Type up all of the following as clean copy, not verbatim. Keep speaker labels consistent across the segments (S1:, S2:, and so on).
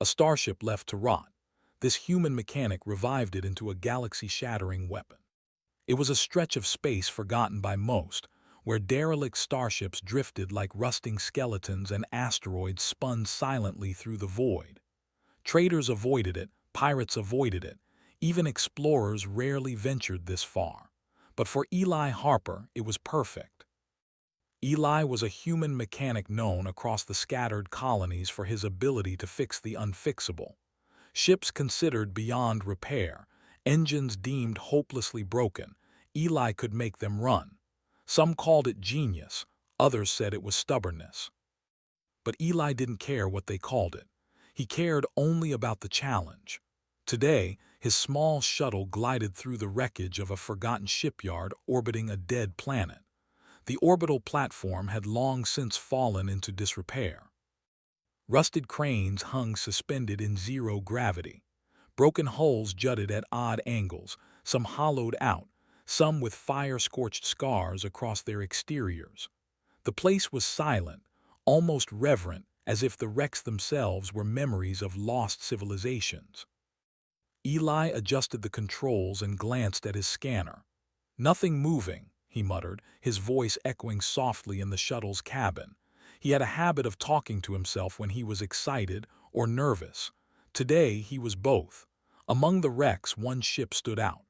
S1: A starship left to rot. This human mechanic revived it into a galaxy-shattering weapon. It was a stretch of space forgotten by most, where derelict starships drifted like rusting skeletons and asteroids spun silently through the void. Traders avoided it, pirates avoided it, even explorers rarely ventured this far. But for Eli Harper, it was perfect. Eli was a human mechanic known across the scattered colonies for his ability to fix the unfixable. Ships considered beyond repair, engines deemed hopelessly broken, Eli could make them run. Some called it genius, others said it was stubbornness. But Eli didn't care what they called it. He cared only about the challenge. Today, his small shuttle glided through the wreckage of a forgotten shipyard orbiting a dead planet. The orbital platform had long since fallen into disrepair. Rusted cranes hung suspended in zero gravity. Broken hulls jutted at odd angles, some hollowed out, some with fire-scorched scars across their exteriors. The place was silent, almost reverent, as if the wrecks themselves were memories of lost civilizations. Eli adjusted the controls and glanced at his scanner. "Nothing moving," he muttered, his voice echoing softly in the shuttle's cabin. He had a habit of talking to himself when he was excited or nervous. Today he was both. Among the wrecks, one ship stood out.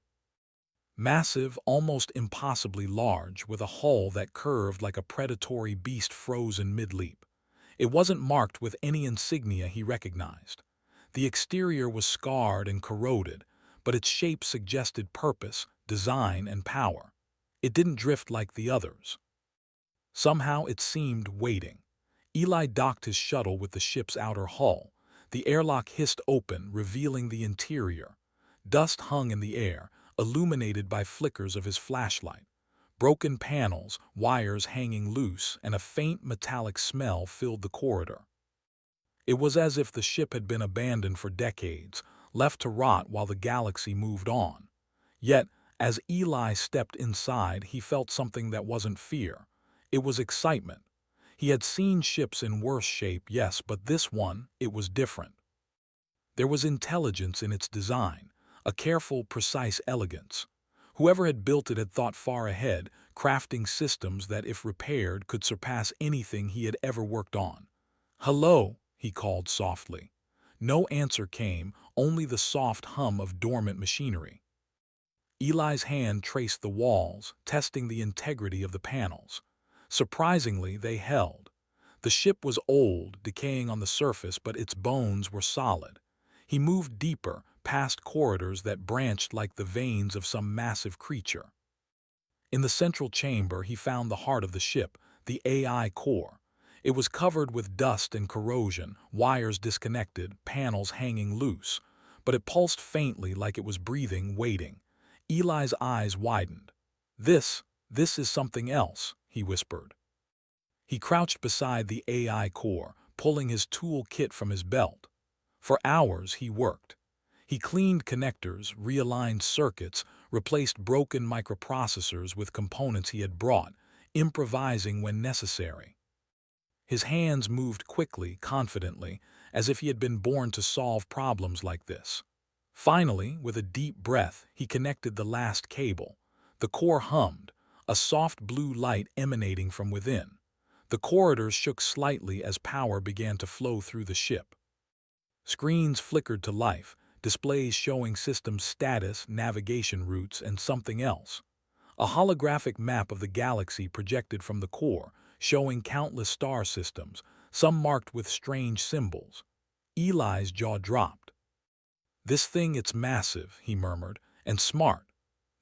S1: Massive, almost impossibly large, with a hull that curved like a predatory beast frozen mid-leap. It wasn't marked with any insignia he recognized. The exterior was scarred and corroded, but its shape suggested purpose, design, and power. It didn't drift like the others. Somehow it seemed waiting. Eli docked his shuttle with the ship's outer hull. The airlock hissed open, revealing the interior. Dust hung in the air, illuminated by flickers of his flashlight. Broken panels, wires hanging loose, and a faint metallic smell filled the corridor. It was as if the ship had been abandoned for decades, left to rot while the galaxy moved on. Yet, as Eli stepped inside, he felt something that wasn't fear. It was excitement. He had seen ships in worse shape, yes, but this one, it was different. There was intelligence in its design, a careful, precise elegance. Whoever had built it had thought far ahead, crafting systems that, if repaired, could surpass anything he had ever worked on. "Hello," he called softly. No answer came, only the soft hum of dormant machinery. Eli's hand traced the walls, testing the integrity of the panels. Surprisingly, they held. The ship was old, decaying on the surface, but its bones were solid. He moved deeper, past corridors that branched like the veins of some massive creature. In the central chamber, he found the heart of the ship, the AI core. It was covered with dust and corrosion, wires disconnected, panels hanging loose. But it pulsed faintly, like it was breathing, waiting. Eli's eyes widened. This is something else," he whispered. He crouched beside the AI core, pulling his tool kit from his belt. For hours he worked. He cleaned connectors, realigned circuits, replaced broken microprocessors with components he had brought, improvising when necessary. His hands moved quickly, confidently, as if he had been born to solve problems like this. Finally, with a deep breath, he connected the last cable. The core hummed, a soft blue light emanating from within. The corridors shook slightly as power began to flow through the ship. Screens flickered to life, displays showing system status, navigation routes, and something else. A holographic map of the galaxy projected from the core, showing countless star systems, some marked with strange symbols. Eli's jaw dropped. "This thing, it's massive," he murmured, "and smart."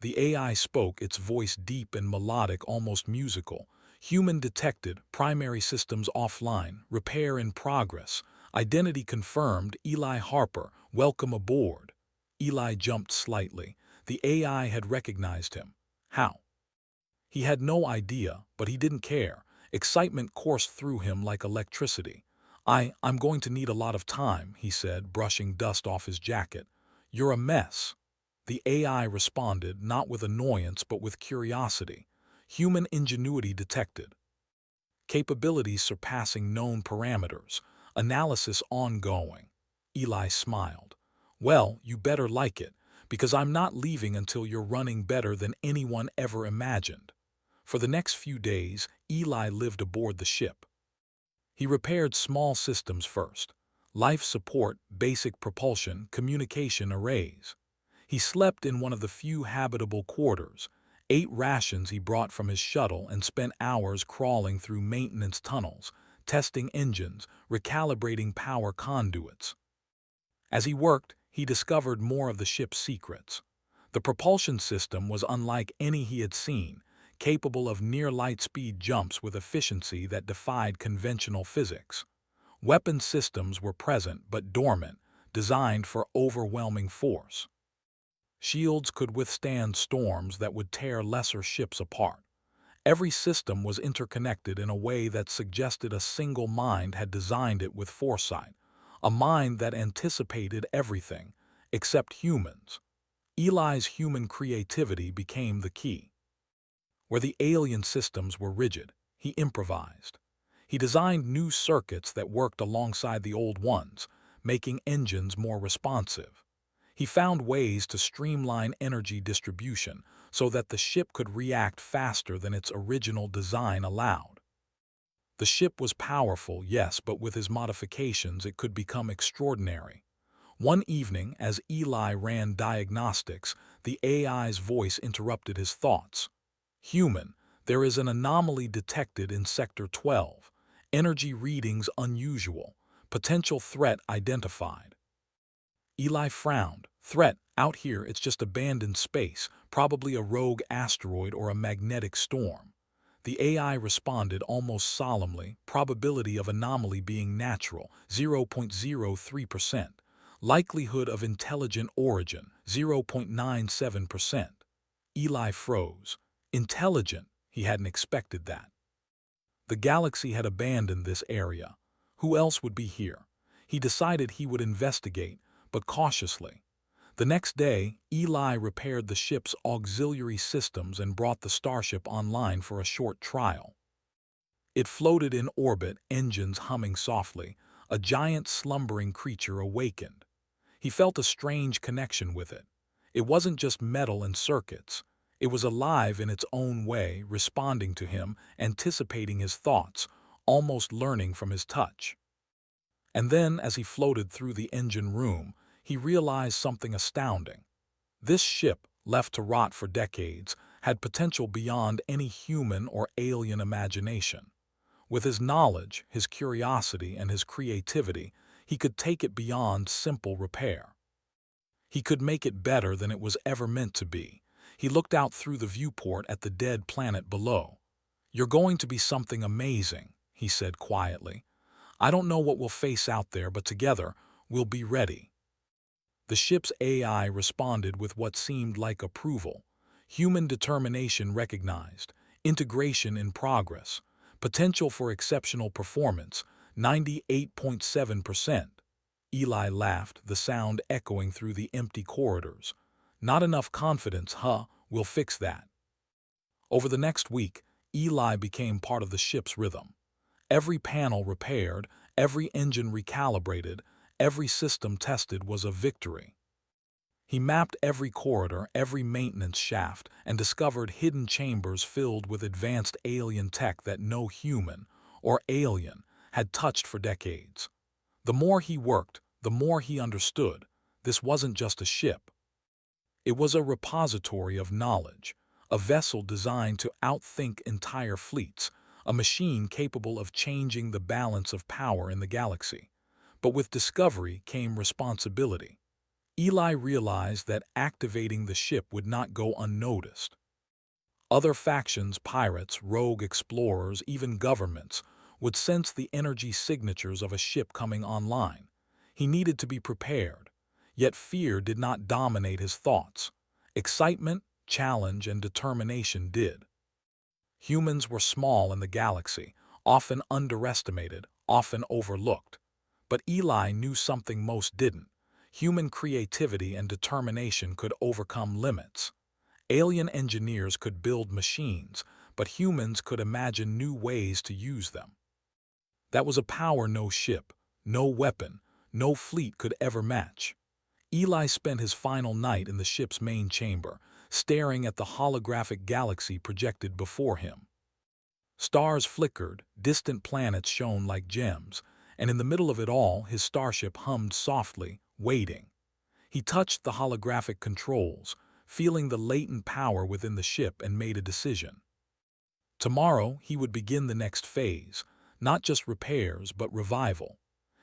S1: The AI spoke, its voice deep and melodic, almost musical. "Human detected, primary systems offline, repair in progress. Identity confirmed, Eli Harper, welcome aboard." Eli jumped slightly. The AI had recognized him. How? He had no idea, but he didn't care. Excitement coursed through him like electricity. I'm going to need a lot of time," he said, brushing dust off his jacket. "You're a mess." The AI responded, not with annoyance but with curiosity. Human ingenuity detected. Capabilities surpassing known parameters. Analysis ongoing. Eli smiled. "Well, you better like it, because I'm not leaving until you're running better than anyone ever imagined." For the next few days, Eli lived aboard the ship. He repaired small systems first: life support, basic propulsion, communication arrays. He slept in one of the few habitable quarters, ate rations he brought from his shuttle, and spent hours crawling through maintenance tunnels, testing engines, recalibrating power conduits. As he worked, he discovered more of the ship's secrets. The propulsion system was unlike any he had seen, capable of near-light-speed jumps with efficiency that defied conventional physics. Weapon systems were present but dormant, designed for overwhelming force. Shields could withstand storms that would tear lesser ships apart. Every system was interconnected in a way that suggested a single mind had designed it with foresight, a mind that anticipated everything, except humans. Eli's human creativity became the key. Where the alien systems were rigid, he improvised. He designed new circuits that worked alongside the old ones, making engines more responsive. He found ways to streamline energy distribution so that the ship could react faster than its original design allowed. The ship was powerful, yes, but with his modifications it could become extraordinary. One evening, as Eli ran diagnostics, the AI's voice interrupted his thoughts. "Human, there is an anomaly detected in Sector 12. Energy readings unusual. Potential threat identified." Eli frowned. "Threat? Out here it's just abandoned space, probably a rogue asteroid or a magnetic storm." The AI responded almost solemnly: "Probability of anomaly being natural, 0.03%. Likelihood of intelligent origin, 0.97%. Eli froze. Intelligent? He hadn't expected that. The galaxy had abandoned this area. Who else would be here? He decided he would investigate, but cautiously. The next day, Eli repaired the ship's auxiliary systems and brought the Starship online for a short trial. It floated in orbit, engines humming softly. A giant slumbering creature awakened. He felt a strange connection with it. It wasn't just metal and circuits. It was alive in its own way, responding to him, anticipating his thoughts, almost learning from his touch. And then, as he floated through the engine room, he realized something astounding. This ship, left to rot for decades, had potential beyond any human or alien imagination. With his knowledge, his curiosity, and his creativity, he could take it beyond simple repair. He could make it better than it was ever meant to be. He looked out through the viewport at the dead planet below. "You're going to be something amazing," he said quietly. "I don't know what we'll face out there, but together, we'll be ready." The ship's AI responded with what seemed like approval. Human determination recognized, integration in progress, potential for exceptional performance, 98.7%. Eli laughed, the sound echoing through the empty corridors. "Not enough confidence, huh? We'll fix that." Over the next week, Eli became part of the ship's rhythm. Every panel repaired, every engine recalibrated, every system tested was a victory. He mapped every corridor, every maintenance shaft, and discovered hidden chambers filled with advanced alien tech that no human, or alien, had touched for decades. The more he worked, the more he understood. This wasn't just a ship. It was a repository of knowledge, a vessel designed to outthink entire fleets, a machine capable of changing the balance of power in the galaxy. But with discovery came responsibility. Eli realized that activating the ship would not go unnoticed. Other factions, pirates, rogue explorers, even governments, would sense the energy signatures of a ship coming online. He needed to be prepared. Yet fear did not dominate his thoughts. Excitement, challenge, and determination did. Humans were small in the galaxy, often underestimated, often overlooked. But Eli knew something most didn't. Human creativity and determination could overcome limits. Alien engineers could build machines, but humans could imagine new ways to use them. That was a power no ship, no weapon, no fleet could ever match. Eli spent his final night in the ship's main chamber, staring at the holographic galaxy projected before him. Stars flickered, distant planets shone like gems, and in the middle of it all his starship hummed softly, waiting. He touched the holographic controls, feeling the latent power within the ship, and made a decision. Tomorrow he would begin the next phase, not just repairs but revival.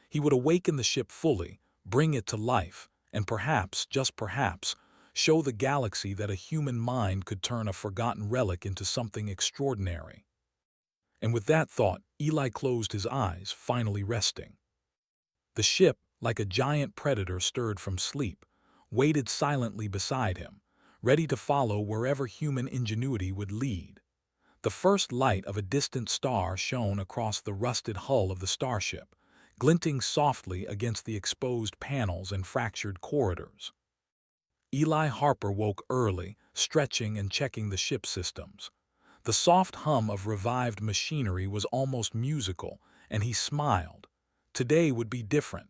S1: He would awaken the ship fully, bring it to life, and perhaps, just perhaps, show the galaxy that a human mind could turn a forgotten relic into something extraordinary. And with that thought, Eli closed his eyes, finally resting. The ship, like a giant predator stirred from sleep, waited silently beside him, ready to follow wherever human ingenuity would lead. The first light of a distant star shone across the rusted hull of the starship, glinting softly against the exposed panels and fractured corridors. Eli Harper woke early, stretching and checking the ship systems. The soft hum of revived machinery was almost musical, and he smiled. Today would be different.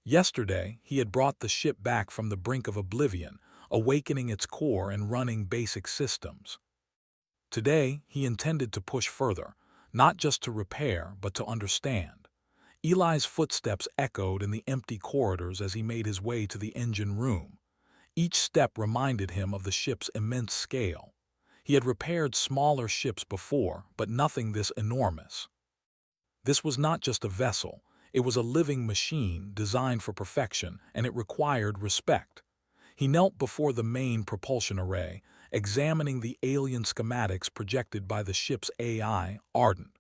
S1: Yesterday, he had brought the ship back from the brink of oblivion, awakening its core and running basic systems. Today, he intended to push further, not just to repair, but to understand. Eli's footsteps echoed in the empty corridors as he made his way to the engine room. Each step reminded him of the ship's immense scale. He had repaired smaller ships before, but nothing this enormous. This was not just a vessel, it was a living machine designed for perfection, and it required respect. He knelt before the main propulsion array, examining the alien schematics projected by the ship's AI, Ardent.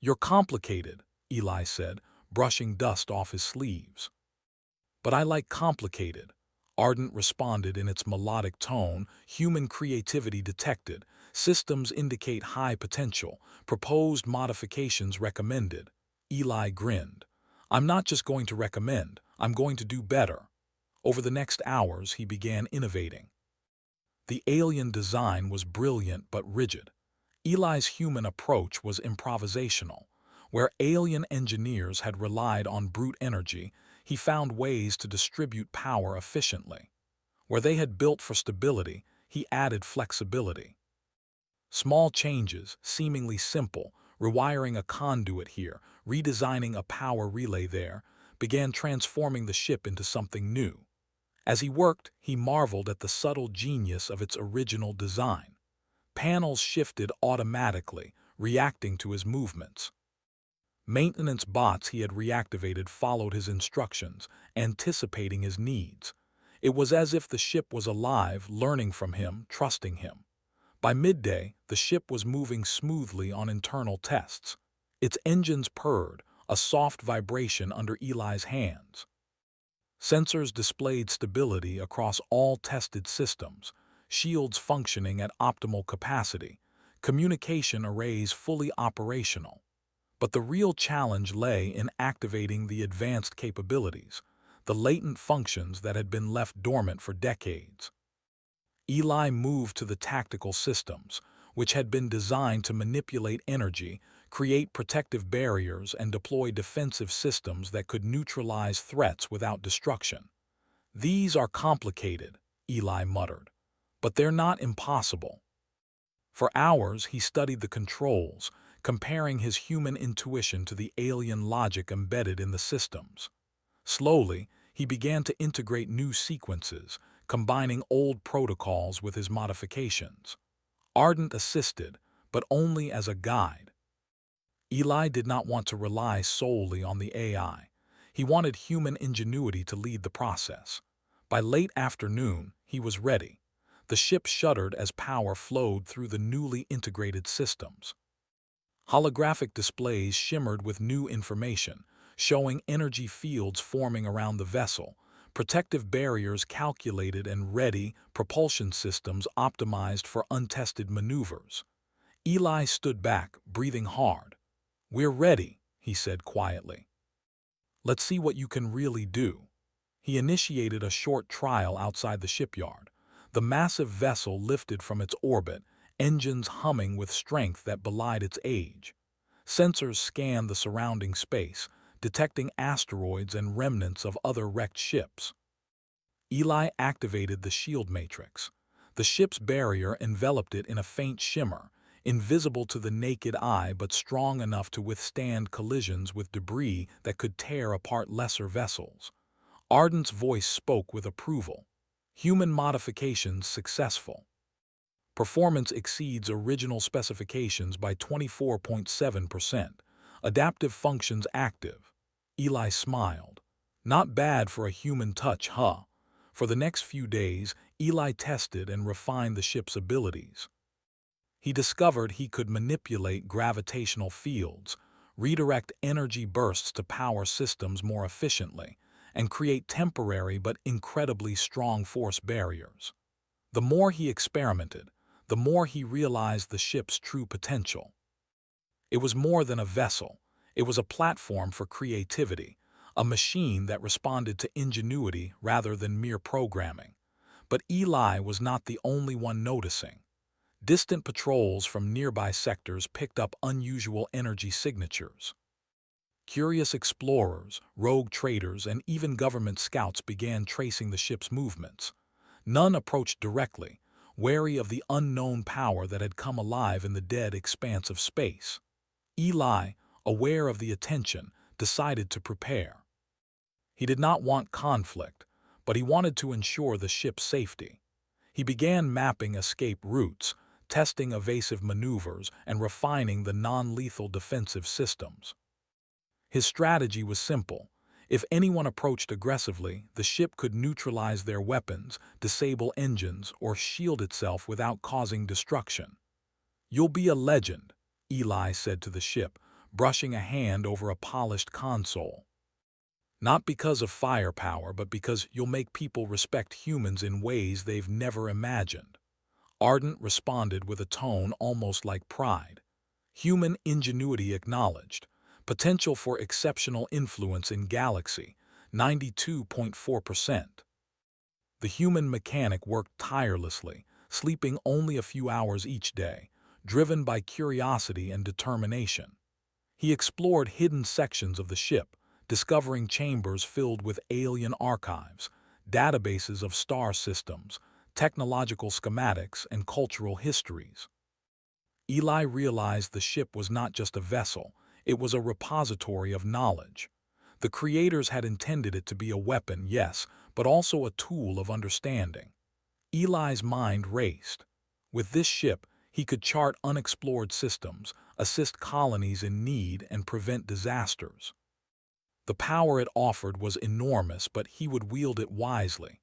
S1: "You're complicated," Eli said, brushing dust off his sleeves. "But I like complicated," Ardent responded in its melodic tone. "Human creativity detected. Systems indicate high potential. Proposed modifications recommended." Eli grinned. "I'm not just going to recommend, I'm going to do better." Over the next hours, he began innovating. The alien design was brilliant but rigid. Eli's human approach was improvisational. Where alien engineers had relied on brute energy, he found ways to distribute power efficiently. Where they had built for stability, he added flexibility. Small changes, seemingly simple, rewiring a conduit here, redesigning a power relay there, began transforming the ship into something new. As he worked, he marveled at the subtle genius of its original design. Panels shifted automatically, reacting to his movements. Maintenance bots he had reactivated followed his instructions, anticipating his needs. It was as if the ship was alive, learning from him, trusting him. By midday, the ship was moving smoothly on internal tests. Its engines purred, a soft vibration under Eli's hands. Sensors displayed stability across all tested systems, shields functioning at optimal capacity, communication arrays fully operational. But the real challenge lay in activating the advanced capabilities, the latent functions that had been left dormant for decades. Eli moved to the tactical systems, which had been designed to manipulate energy, create protective barriers, and deploy defensive systems that could neutralize threats without destruction. "These are complicated," Eli muttered, "but they're not impossible." For hours he studied the controls, comparing his human intuition to the alien logic embedded in the systems. Slowly, he began to integrate new sequences, combining old protocols with his modifications. Ardent assisted, but only as a guide. Eli did not want to rely solely on the AI. He wanted human ingenuity to lead the process. By late afternoon, he was ready. The ship shuddered as power flowed through the newly integrated systems. Holographic displays shimmered with new information, showing energy fields forming around the vessel, protective barriers calculated and ready, propulsion systems optimized for untested maneuvers. Eli stood back, breathing hard. "We're ready," he said quietly. "Let's see what you can really do." He initiated a short trial outside the shipyard. The massive vessel lifted from its orbit, engines humming with strength that belied its age. Sensors scanned the surrounding space, detecting asteroids and remnants of other wrecked ships. Eli activated the shield matrix. The ship's barrier enveloped it in a faint shimmer, invisible to the naked eye but strong enough to withstand collisions with debris that could tear apart lesser vessels. Ardent's voice spoke with approval. Human modifications successful. Performance exceeds original specifications by 24.7%. Adaptive functions active. Eli smiled. Not bad for a human touch, huh? For the next few days, Eli tested and refined the ship's abilities. He discovered he could manipulate gravitational fields, redirect energy bursts to power systems more efficiently, and create temporary but incredibly strong force barriers. The more he experimented, the more he realized the ship's true potential. It was more than a vessel. It was a platform for creativity, a machine that responded to ingenuity rather than mere programming. But Eli was not the only one noticing. Distant patrols from nearby sectors picked up unusual energy signatures. Curious explorers, rogue traders, and even government scouts began tracing the ship's movements. None approached directly, wary of the unknown power that had come alive in the dead expanse of space. Eli, aware of the attention, decided to prepare. He did not want conflict, but he wanted to ensure the ship's safety. He began mapping escape routes, testing evasive maneuvers, and refining the non-lethal defensive systems. His strategy was simple. If anyone approached aggressively, the ship could neutralize their weapons, disable engines, or shield itself without causing destruction. "You'll be a legend," Eli said to the ship, brushing a hand over a polished console. "Not because of firepower, but because you'll make people respect humans in ways they've never imagined." Ardent responded with a tone almost like pride. Human ingenuity acknowledged. Potential for exceptional influence in Galaxy, 92.4%. The human mechanic worked tirelessly, sleeping only a few hours each day, driven by curiosity and determination. He explored hidden sections of the ship, discovering chambers filled with alien archives, databases of star systems, technological schematics, and cultural histories. Eli realized the ship was not just a vessel, it was a repository of knowledge. The creators had intended it to be a weapon, yes, but also a tool of understanding. Eli's mind raced. With this ship, he could chart unexplored systems, assist colonies in need, and prevent disasters. The power it offered was enormous, but he would wield it wisely.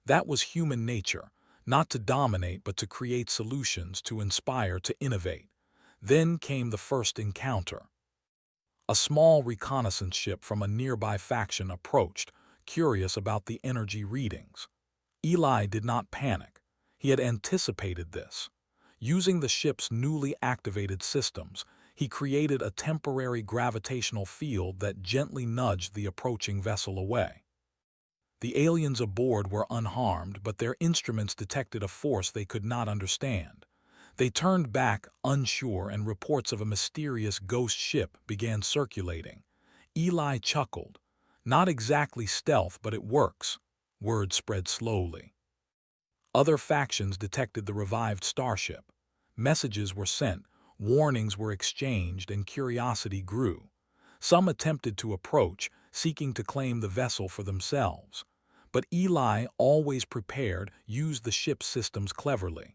S1: That was human nature, not to dominate but to create solutions, to inspire, to innovate. Then came the first encounter. A small reconnaissance ship from a nearby faction approached, curious about the energy readings. Eli did not panic. He had anticipated this. Using the ship's newly activated systems, he created a temporary gravitational field that gently nudged the approaching vessel away. The aliens aboard were unharmed, but their instruments detected a force they could not understand. They turned back, unsure, and reports of a mysterious ghost ship began circulating. Eli chuckled. "Not exactly stealth, but it works." Word spread slowly. Other factions detected the revived Starship. Messages were sent, warnings were exchanged, and curiosity grew. Some attempted to approach, seeking to claim the vessel for themselves. But Eli, always prepared, used the ship's systems cleverly.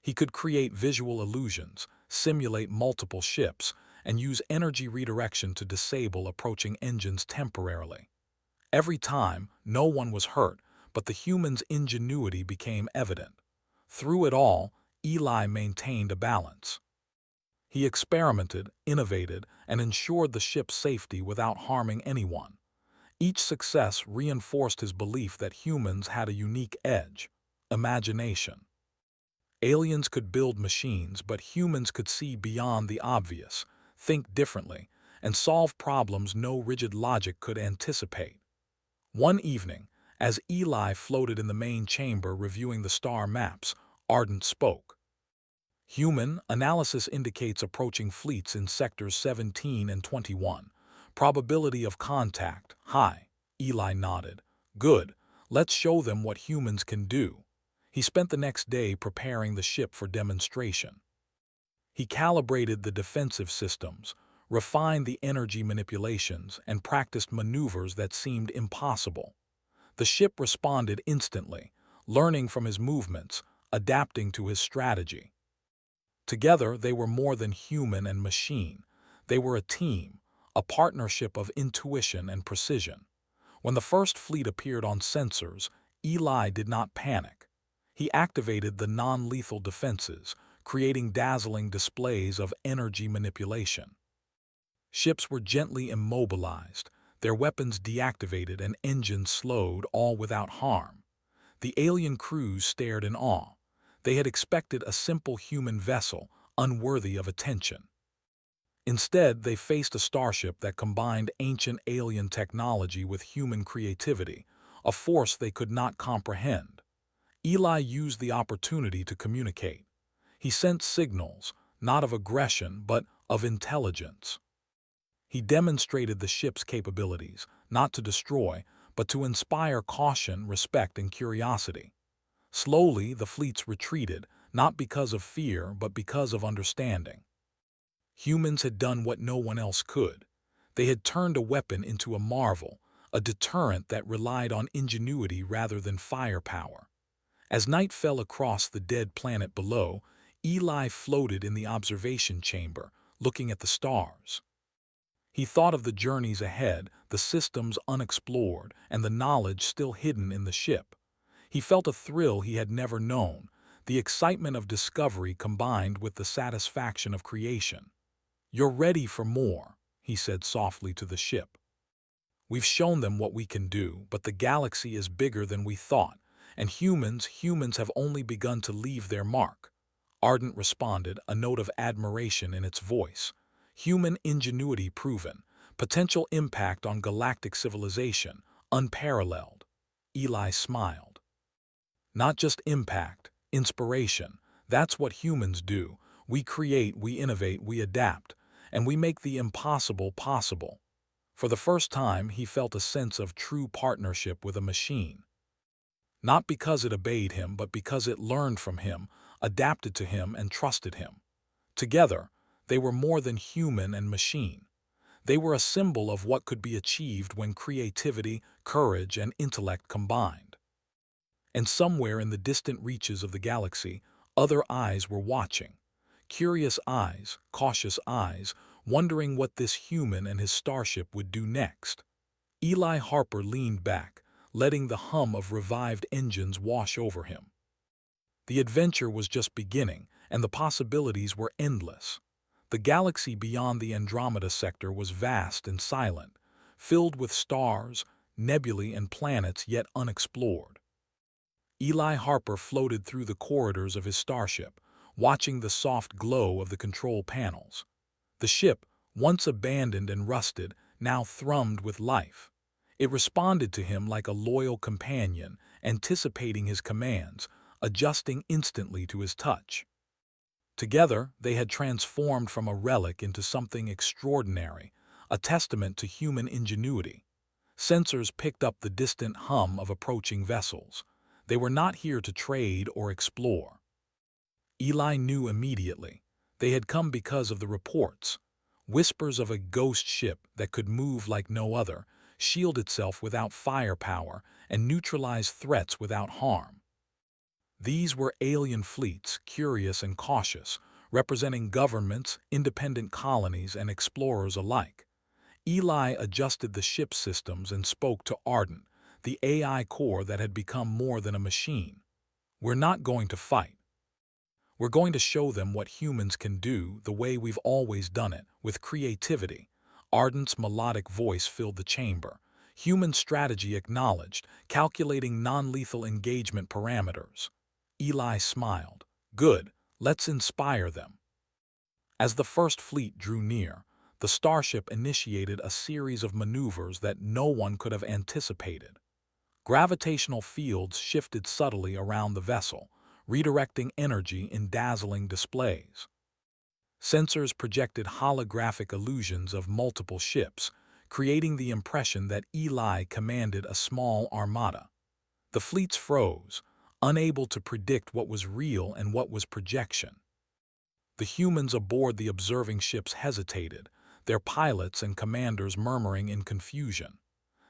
S1: He could create visual illusions, simulate multiple ships, and use energy redirection to disable approaching engines temporarily. Every time, no one was hurt, but the human's ingenuity became evident. Through it all, Eli maintained a balance. He experimented, innovated, and ensured the ship's safety without harming anyone. Each success reinforced his belief that humans had a unique edge: imagination. Aliens could build machines, but humans could see beyond the obvious, think differently, and solve problems no rigid logic could anticipate. One evening, as Eli floated in the main chamber reviewing the star maps, Ardent spoke. "Human analysis indicates approaching fleets in sectors 17 and 21. Probability of contact, high. Eli nodded. Good. Let's show them what humans can do. He spent the next day preparing the ship for demonstration. He calibrated the defensive systems, refined the energy manipulations, and practiced maneuvers that seemed impossible. The ship responded instantly, learning from his movements, adapting to his strategy. Together, they were more than human and machine. They were a team, a partnership of intuition and precision. When the first fleet appeared on sensors, Eli did not panic. He activated the non-lethal defenses, creating dazzling displays of energy manipulation. Ships were gently immobilized, their weapons deactivated and engines slowed, all without harm. The alien crews stared in awe. They had expected a simple human vessel, unworthy of attention. Instead, they faced a starship that combined ancient alien technology with human creativity, a force they could not comprehend. Eli used the opportunity to communicate. He sent signals, not of aggression, but of intelligence. He demonstrated the ship's capabilities, not to destroy, but to inspire caution, respect, and curiosity. Slowly, the fleets retreated, not because of fear, but because of understanding. Humans had done what no one else could. They had turned a weapon into a marvel, a deterrent that relied on ingenuity rather than firepower. As night fell across the dead planet below, Eli floated in the observation chamber, looking at the stars. He thought of the journeys ahead, the systems unexplored, and the knowledge still hidden in the ship. He felt a thrill he had never known, the excitement of discovery combined with the satisfaction of creation. "You're ready for more," he said softly to the ship. "We've shown them what we can do, but the galaxy is bigger than we thought, and humans have only begun to leave their mark." Ardent responded, a note of admiration in its voice. "Human ingenuity proven, potential impact on galactic civilization, unparalleled." Eli smiled. "Not just impact, inspiration. That's what humans do. We create, we innovate, we adapt, and we make the impossible possible." For the first time, he felt a sense of true partnership with a machine. Not because it obeyed him, but because it learned from him, adapted to him, and trusted him. Together, they were more than human and machine. They were a symbol of what could be achieved when creativity, courage, and intellect combined. And somewhere in the distant reaches of the galaxy, other eyes were watching. Curious eyes, cautious eyes, wondering what this human and his starship would do next. Eli Harper leaned back, letting the hum of revived engines wash over him. The adventure was just beginning, and the possibilities were endless. The galaxy beyond the Andromeda sector was vast and silent, filled with stars, nebulae, and planets yet unexplored. Eli Harper floated through the corridors of his starship, watching the soft glow of the control panels. The ship, once abandoned and rusted, now thrummed with life. It responded to him like a loyal companion, anticipating his commands, adjusting instantly to his touch. Together, they had transformed from a relic into something extraordinary, a testament to human ingenuity. Sensors picked up the distant hum of approaching vessels. They were not here to trade or explore. Eli knew immediately. They had come because of the reports. Whispers of a ghost ship that could move like no other, shield itself without firepower, and neutralize threats without harm. These were alien fleets, curious and cautious, representing governments, independent colonies, and explorers alike. Eli adjusted the ship's systems and spoke to Ardent, the AI core that had become more than a machine. "We're not going to fight. We're going to show them what humans can do the way we've always done it, with creativity." Ardent's melodic voice filled the chamber. Human strategy acknowledged, calculating non-lethal engagement parameters. Eli smiled. "Good, let's inspire them." As the first fleet drew near, the starship initiated a series of maneuvers that no one could have anticipated. Gravitational fields shifted subtly around the vessel, redirecting energy in dazzling displays. Sensors projected holographic illusions of multiple ships, creating the impression that Eli commanded a small armada. The fleets froze, unable to predict what was real and what was projection. The humans aboard the observing ships hesitated, their pilots and commanders murmuring in confusion.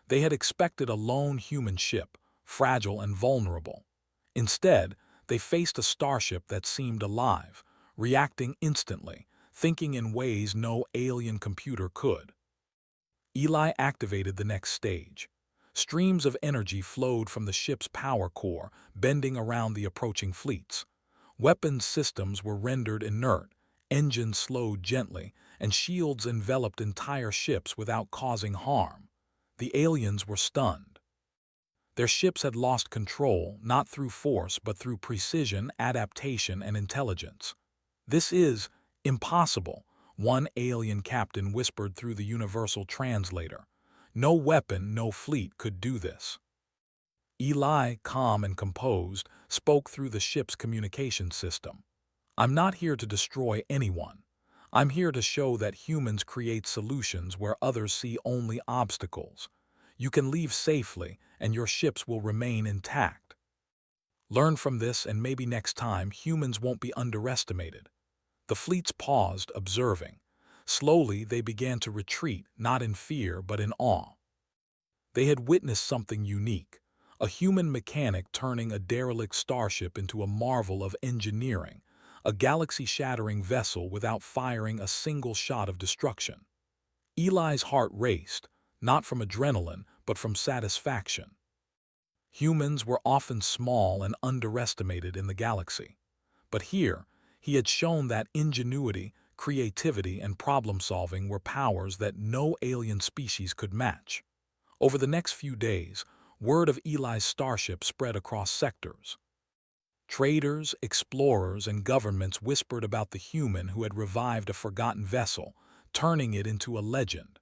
S1: They had expected a lone human ship, fragile and vulnerable. Instead, they faced a starship that seemed alive, reacting instantly, thinking in ways no alien computer could. Eli activated the next stage. Streams of energy flowed from the ship's power core, bending around the approaching fleets. Weapons systems were rendered inert, engines slowed gently, and shields enveloped entire ships without causing harm. The aliens were stunned. Their ships had lost control, not through force but through precision, adaptation, and intelligence. "This is impossible," one alien captain whispered through the universal translator. "No weapon, no fleet could do this." Eli, calm and composed, spoke through the ship's communication system. "I'm not here to destroy anyone. I'm here to show that humans create solutions where others see only obstacles. You can leave safely, and your ships will remain intact. Learn from this, and maybe next time humans won't be underestimated." The fleets paused, observing. Slowly, they began to retreat, not in fear but in awe. They had witnessed something unique, a human mechanic turning a derelict starship into a marvel of engineering, a galaxy-shattering vessel without firing a single shot of destruction. Eli's heart raced, not from adrenaline, but from satisfaction. Humans were often small and underestimated in the galaxy. But here, he had shown that ingenuity, creativity, and problem-solving were powers that no alien species could match. Over the next few days, word of Eli's starship spread across sectors. Traders, explorers, and governments whispered about the human who had revived a forgotten vessel, turning it into a legend.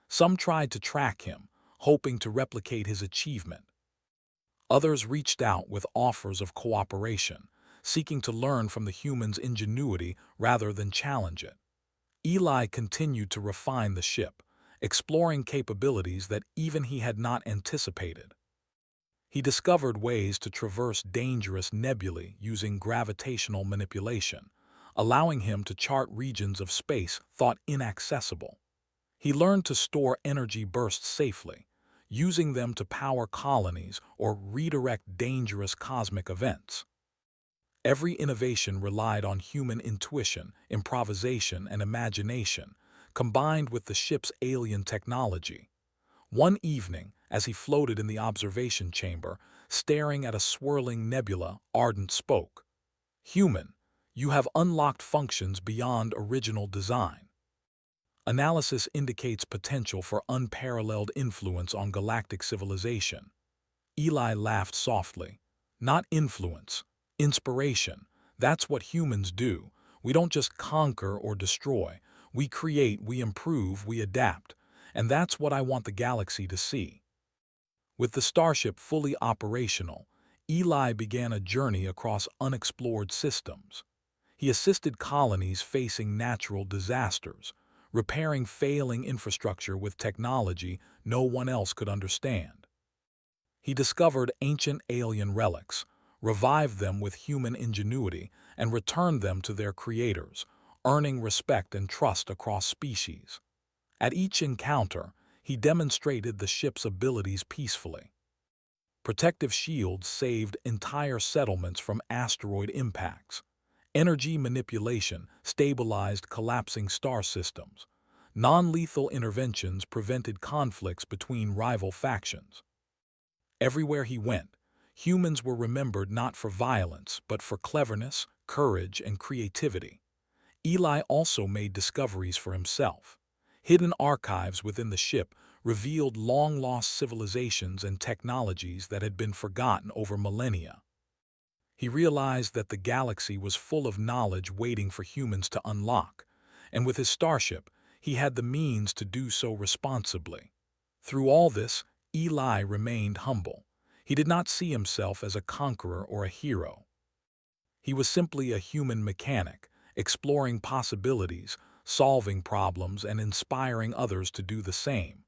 S1: Some tried to track him, hoping to replicate his achievement. Others reached out with offers of cooperation, seeking to learn from the human's ingenuity rather than challenge it. Eli continued to refine the ship, exploring capabilities that even he had not anticipated. He discovered ways to traverse dangerous nebulae using gravitational manipulation, allowing him to chart regions of space thought inaccessible. He learned to store energy bursts safely, using them to power colonies or redirect dangerous cosmic events. Every innovation relied on human intuition, improvisation, and imagination, combined with the ship's alien technology. One evening, as he floated in the observation chamber, staring at a swirling nebula, Ardent spoke. "Human, you have unlocked functions beyond original design. Analysis indicates potential for unparalleled influence on galactic civilization." Eli laughed softly. "Not influence, inspiration. That's what humans do. We don't just conquer or destroy. We create, we improve, we adapt. And that's what I want the galaxy to see." With the starship fully operational, Eli began a journey across unexplored systems. He assisted colonies facing natural disasters, repairing failing infrastructure with technology no one else could understand. He discovered ancient alien relics, revived them with human ingenuity, and returned them to their creators, earning respect and trust across species. At each encounter, he demonstrated the ship's abilities peacefully. Protective shields saved entire settlements from asteroid impacts. Energy manipulation stabilized collapsing star systems. Non-lethal interventions prevented conflicts between rival factions. Everywhere he went, humans were remembered not for violence, but for cleverness, courage, and creativity. Eli also made discoveries for himself. Hidden archives within the ship revealed long-lost civilizations and technologies that had been forgotten over millennia. He realized that the galaxy was full of knowledge waiting for humans to unlock, and with his starship, he had the means to do so responsibly. Through all this, Eli remained humble. He did not see himself as a conqueror or a hero. He was simply a human mechanic, exploring possibilities, solving problems, and inspiring others to do the same.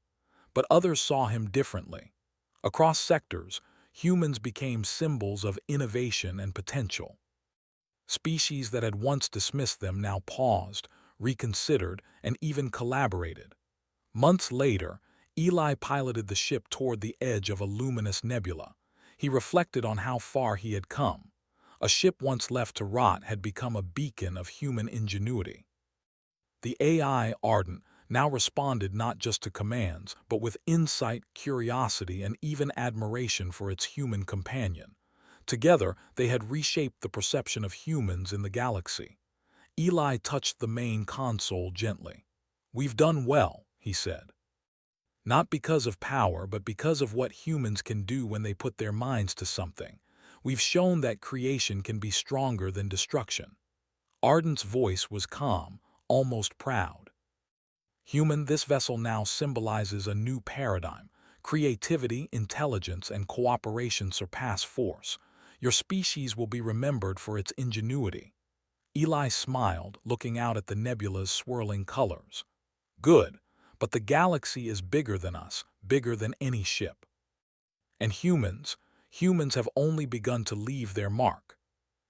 S1: but others saw him differently. Across sectors, humans became symbols of innovation and potential. Species that had once dismissed them now paused, reconsidered, and even collaborated. Months later, Eli piloted the ship toward the edge of a luminous nebula. He reflected on how far he had come. A ship once left to rot had become a beacon of human ingenuity. The AI, Ardent, now responded not just to commands, but with insight, curiosity, and even admiration for its human companion. Together, they had reshaped the perception of humans in the galaxy. Eli touched the main console gently. "We've done well," he said. "Not because of power, but because of what humans can do when they put their minds to something. We've shown that creation can be stronger than destruction." Ardent's voice was calm, almost proud. "Human, this vessel now symbolizes a new paradigm. Creativity, intelligence, and cooperation surpass force. Your species will be remembered for its ingenuity." Eli smiled, looking out at the nebula's swirling colors. "Good, but the galaxy is bigger than us, bigger than any ship. And humans have only begun to leave their mark."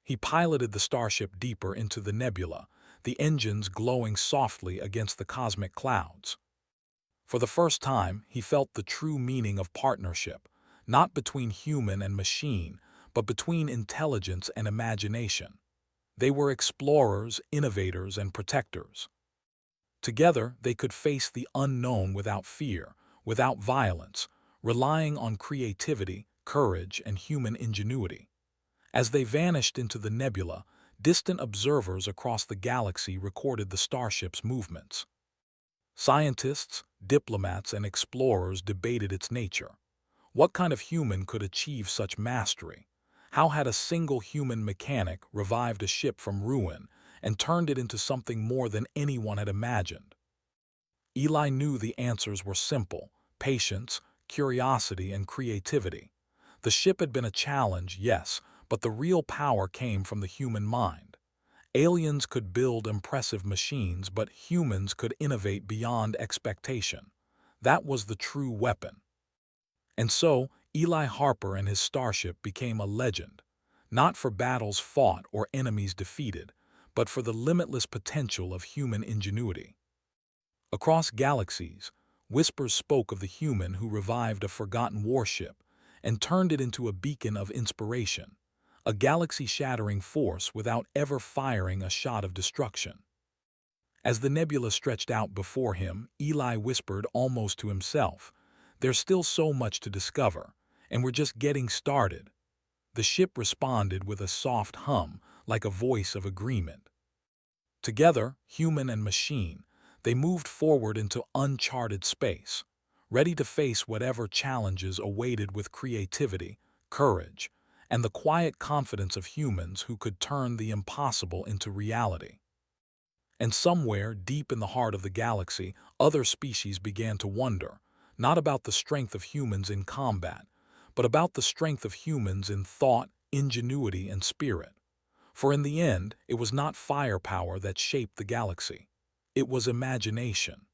S1: He piloted the starship deeper into the nebula, the engines glowing softly against the cosmic clouds. For the first time, he felt the true meaning of partnership, not between human and machine, but between intelligence and imagination. They were explorers, innovators, and protectors. Together, they could face the unknown without fear, without violence, relying on creativity, courage, and human ingenuity. As they vanished into the nebula, distant observers across the galaxy recorded the starship's movements. Scientists, diplomats, and explorers debated its nature. What kind of human could achieve such mastery? How had a single human mechanic revived a ship from ruin and turned it into something more than anyone had imagined? Eli knew the answers were simple: patience, curiosity, and creativity. The ship had been a challenge, yes, but the real power came from the human mind. Aliens could build impressive machines, but humans could innovate beyond expectation. That was the true weapon. And so, Eli Harper and his starship became a legend, not for battles fought or enemies defeated, but for the limitless potential of human ingenuity. Across galaxies, whispers spoke of the human who revived a forgotten warship and turned it into a beacon of inspiration, a galaxy-shattering force without ever firing a shot of destruction. As the nebula stretched out before him, Eli whispered almost to himself, "There's still so much to discover, and we're just getting started." The ship responded with a soft hum, like a voice of agreement. Together, human and machine, they moved forward into uncharted space, ready to face whatever challenges awaited with creativity, courage, and the quiet confidence of humans who could turn the impossible into reality. And somewhere, deep in the heart of the galaxy, other species began to wonder, not about the strength of humans in combat, but about the strength of humans in thought, ingenuity, and spirit. For in the end, it was not firepower that shaped the galaxy. It was imagination.